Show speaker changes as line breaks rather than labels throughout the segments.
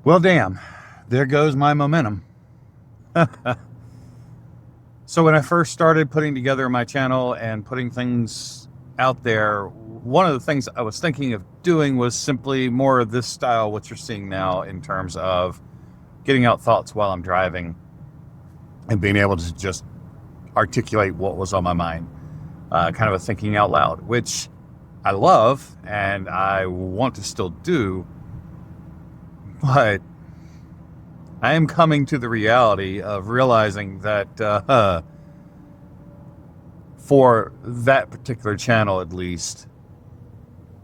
Well, damn, there goes my momentum. So when I first started putting together my channel and putting things out there, one of the things I was thinking of doing was simply more of this style, what you're seeing now, in terms of getting out thoughts while I'm driving and being able to just articulate what was on my mind. Kind of a thinking out loud, which I love and I want to still do, but I am coming to the reality of realizing that for that particular channel, at least,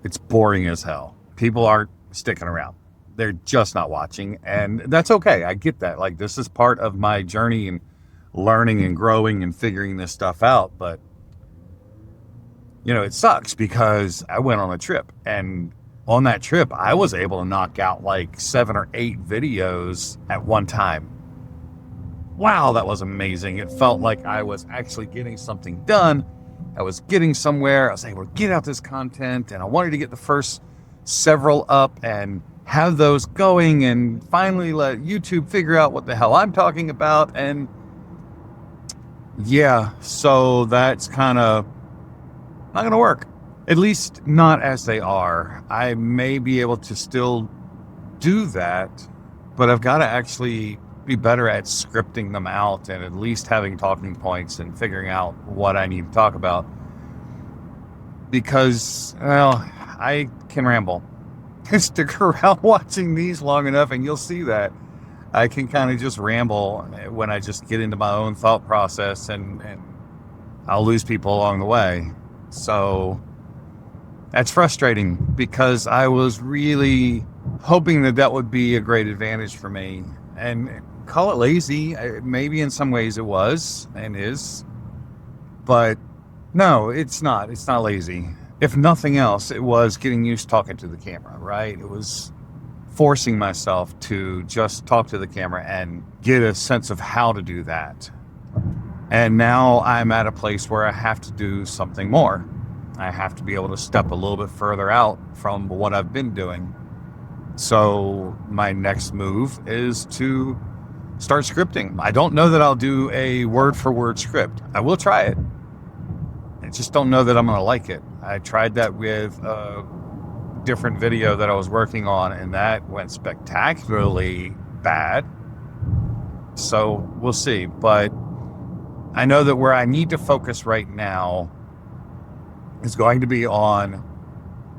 it's boring as hell. People aren't sticking around. They're just not watching. And that's okay. I get that. Like, this is part of my journey and learning and growing and figuring this stuff out. But, it sucks because I went on a trip, and on that trip, I was able to knock out like 7 or 8 videos at one time. Wow, that was amazing. It felt like I was actually getting something done. I was getting somewhere. I was able to get out this content, and I wanted to get the first several up and have those going and finally let YouTube figure out what the hell I'm talking about. And yeah, so that's kind of not going to work. At least not as they are. I may be able to still do that, but I've got to actually be better at scripting them out and at least having talking points and figuring out what I need to talk about. Because, well, I can ramble. Stick around watching these long enough and you'll see that. I can kind of just ramble when I just get into my own thought process, and I'll lose people along the way. So that's frustrating because I was really hoping that would be a great advantage for me. And call it lazy. Maybe in some ways it was and is. But no, it's not. It's not lazy. If nothing else, it was getting used to talking to the camera, right? It was forcing myself to just talk to the camera and get a sense of how to do that. And now I'm at a place where I have to do something more. I have to be able to step a little bit further out from what I've been doing. So my next move is to start scripting. I don't know that I'll do a word for word script. I will try it. I just don't know that I'm going to like it. I tried that with a different video that I was working on, and that went spectacularly bad. So we'll see. But I know that where I need to focus right now is going to be on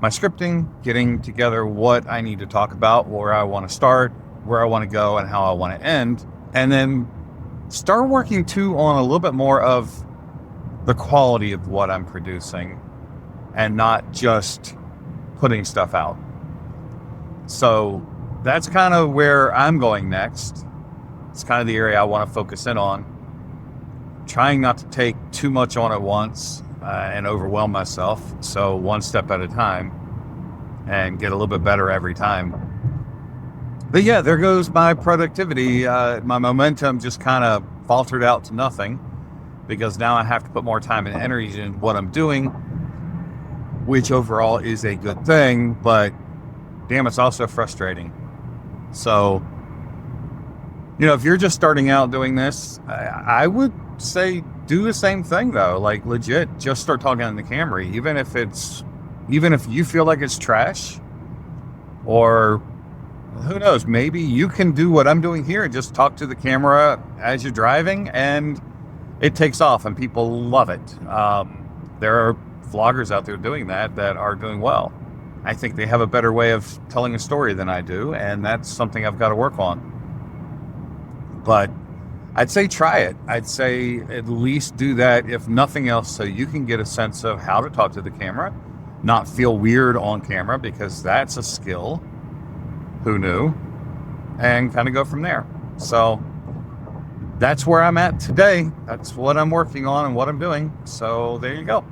my scripting, getting together what I need to talk about, where I want to start, where I want to go, and how I want to end. And then start working too on a little bit more of the quality of what I'm producing and not just putting stuff out. So that's kind of where I'm going next. It's kind of the area I want to focus in on. Trying not to take too much on at once and overwhelm myself. So one step at a time and get a little bit better every time. But yeah, there goes my productivity. My momentum just kind of faltered out to nothing because now I have to put more time and energy in what I'm doing, which overall is a good thing, but damn, it's also frustrating. So, if you're just starting out doing this, I would say do the same thing though. Like, legit, just start talking on the camera, even if you feel like it's trash, or who knows, maybe you can do what I'm doing here and just talk to the camera as you're driving and it takes off and people love it. There are vloggers out there doing that are doing well. I think they have a better way of telling a story than I do, and that's something I've got to work on. But I'd say try it. I'd say at least do that, if nothing else, so you can get a sense of how to talk to the camera, not feel weird on camera, because that's a skill. Who knew? And kind of go from there. So that's where I'm at today. That's what I'm working on and what I'm doing. So there you go.